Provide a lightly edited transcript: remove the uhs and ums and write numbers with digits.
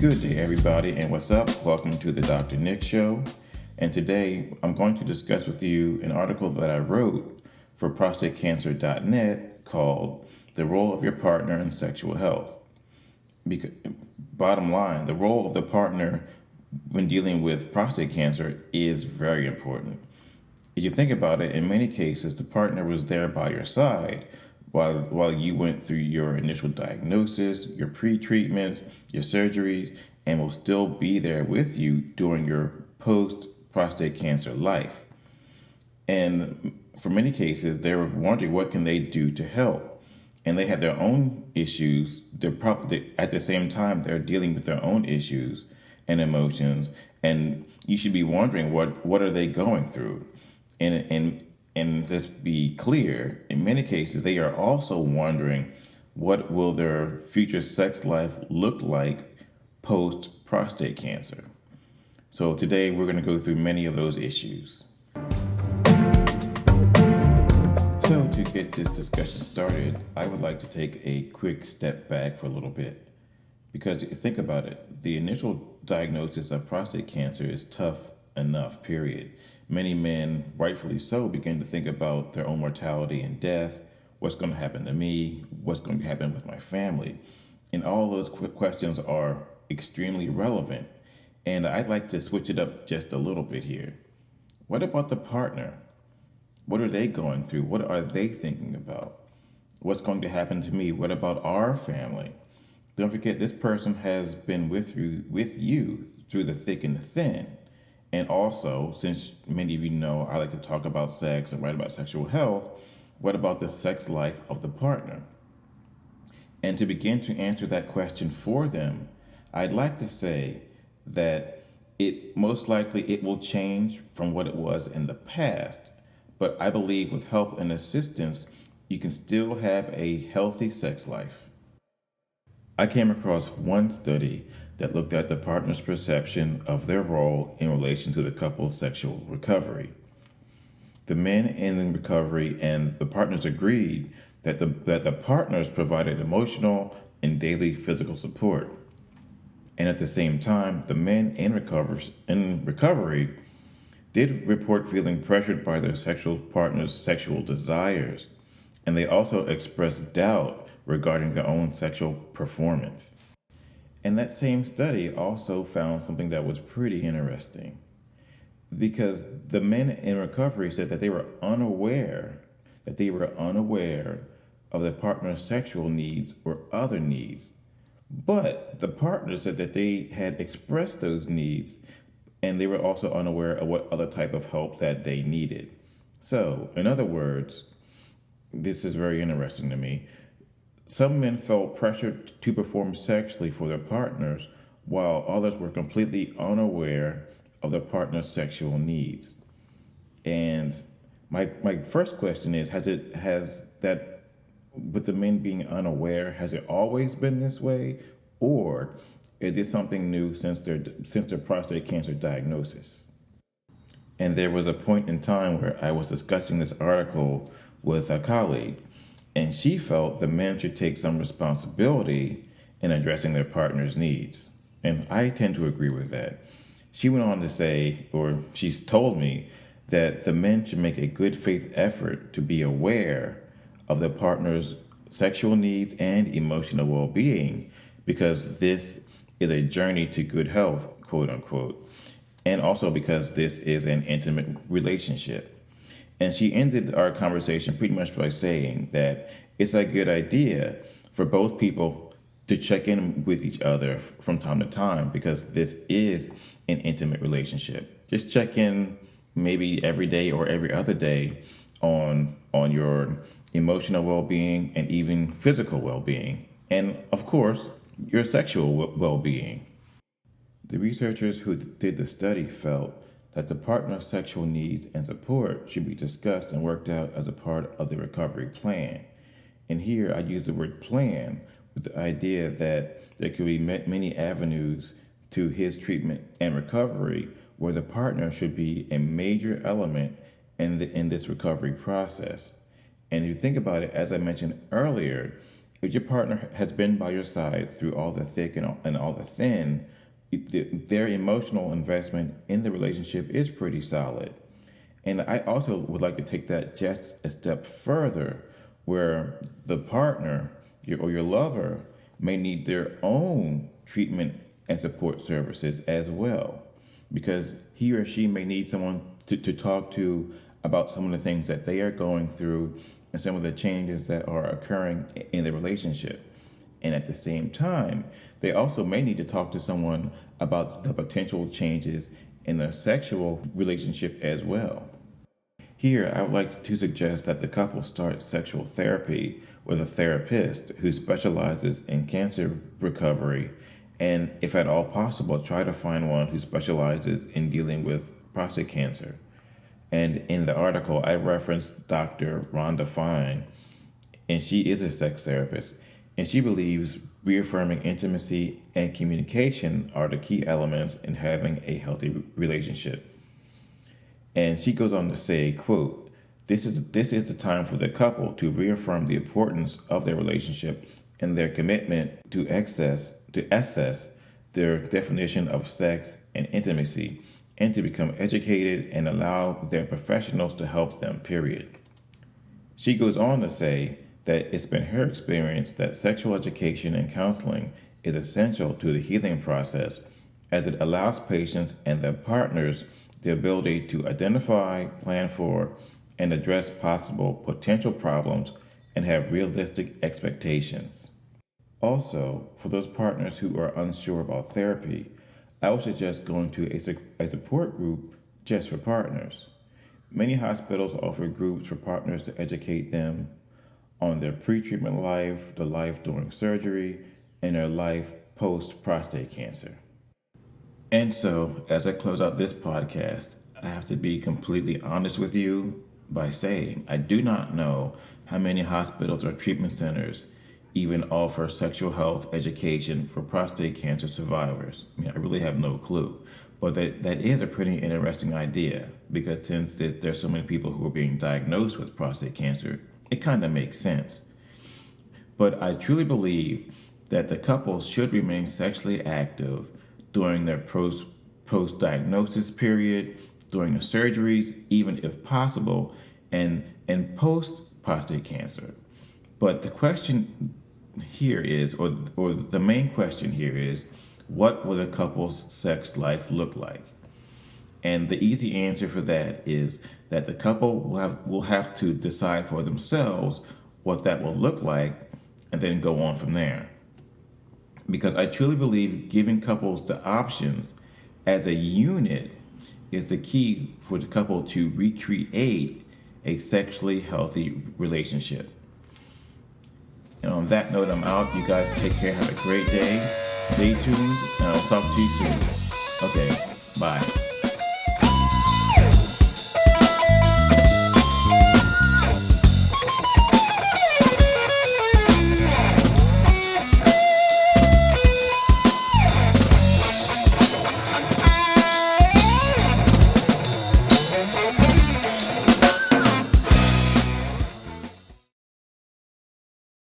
Good day, everybody, and what's up? Welcome to the Dr. Nick Show. And today I'm going to discuss with you an article that I wrote for prostatecancer.net called The Role of Your Partner in Sexual Health. Because, bottom line, the role of the partner when dealing with prostate cancer is very important. If you think about it, in many cases, the partner was there by your side while you went through your initial diagnosis, your pre-treatment, your surgery, and will still be there with you during your post-prostate cancer life. And for many cases, they were wondering what can they do to help. And they have their own issues. They're probably at the same time they're dealing with their own issues and emotions. And you should be wondering what are they going through. And let's be clear, in many cases, they are also wondering what will their future sex life look like post prostate cancer. So today we're going to go through many of those issues. So to get this discussion started, I would like to take a quick step back for a little bit. Because if you think about it, the initial diagnosis of prostate cancer is tough enough, period. Many men, rightfully so, begin to think about their own mortality and death, what's going to happen to me, what's going to happen with my family. And all those questions are extremely relevant. And I'd like to switch it up just a little bit here. What about the partner? What are they going through? What are they thinking about? What's going to happen to me? What about our family? Don't forget, this person has been with you through the thick and the thin. And also, since many of you know I like to talk about sex and write about sexual health, what about the sex life of the partner? And to begin to answer that question for them, I'd like to say that it most likely it will change from what it was in the past. But I believe with help and assistance, you can still have a healthy sex life. I came across one study that looked at the partner's perception of their role in relation to the couple's sexual recovery. The men in recovery and the partners agreed that the partners provided emotional and daily physical support. And at the same time, the men in recovery did report feeling pressured by their sexual partner's sexual desires, and they also expressed doubt regarding their own sexual performance. And that same study also found something that was pretty interesting, because the men in recovery said that they were unaware of their partner's sexual needs or other needs. But the partner said that they had expressed those needs and they were also unaware of what other type of help that they needed. So, in other words, this is very interesting to me. Some men felt pressured to perform sexually for their partners, while others were completely unaware of their partner's sexual needs. And my first question is, has that, with the men being unaware, has it always been this way? Or is this something new since their prostate cancer diagnosis? And there was a point in time where I was discussing this article with a colleague, and she felt the men should take some responsibility in addressing their partner's needs. And I tend to agree with that. She went on to say, or she's told me, that the men should make a good faith effort to be aware of their partner's sexual needs and emotional well-being, because this is a journey to good health, quote unquote, and also because this is an intimate relationship. And she ended our conversation pretty much by saying that it's a good idea for both people to check in with each other from time to time, because this is an intimate relationship. Just check in maybe every day or every other day on your emotional well-being and even physical well-being. And of course, your sexual well-being. The researchers who did the study felt that the partner's sexual needs and support should be discussed and worked out as a part of the recovery plan. And here I use the word plan with the idea that there could be many avenues to his treatment and recovery, where the partner should be a major element in this recovery process. And if you think about it, as I mentioned earlier, If your partner has been by your side through all the thick and all the thin, their emotional investment in the relationship is pretty solid. And I also would like to take that just a step further, where the partner or your lover may need their own treatment and support services as well, because he or she may need someone to talk to about some of the things that they are going through and some of the changes that are occurring in the relationship. And at the same time, they also may need to talk to someone about the potential changes in their sexual relationship as well. Here, I would like to suggest that the couple start sexual therapy with a therapist who specializes in cancer recovery, and if at all possible, try to find one who specializes in dealing with prostate cancer. And in the article, I referenced Dr. Rhonda Fine, and she is a sex therapist, and she believes reaffirming intimacy and communication are the key elements in having a healthy relationship. And she goes on to say, quote, this is the time for the couple to reaffirm the importance of their relationship and their commitment to assess their definition of sex and intimacy, and to become educated and allow their professionals to help them, period. She goes on to say that it's been her experience that sexual education and counseling is essential to the healing process, as it allows patients and their partners the ability to identify, plan for, and address possible potential problems and have realistic expectations. Also, for those partners who are unsure about therapy, I would suggest going to a support group just for partners. Many hospitals offer groups for partners to educate them on their pre-treatment life, the life during surgery, and their life post-prostate cancer. And so, as I close out this podcast, I have to be completely honest with you by saying I do not know how many hospitals or treatment centers even offer sexual health education for prostate cancer survivors. I mean, I really have no clue. But that is a pretty interesting idea, because since there's so many people who are being diagnosed with prostate cancer, it kind of makes sense. But I truly believe that the couple should remain sexually active during their post-diagnosis period, during the surgeries, even if possible, and post-prostate cancer. But the question here is, or the main question here is, what will a couple's sex life look like? And the easy answer for that is that the couple will have to decide for themselves what that will look like, and then go on from there. Because I truly believe giving couples the options as a unit is the key for the couple to recreate a sexually healthy relationship. And on that note, I'm out. You guys take care. Have a great day. Stay tuned, and I'll talk to you soon. Okay, bye.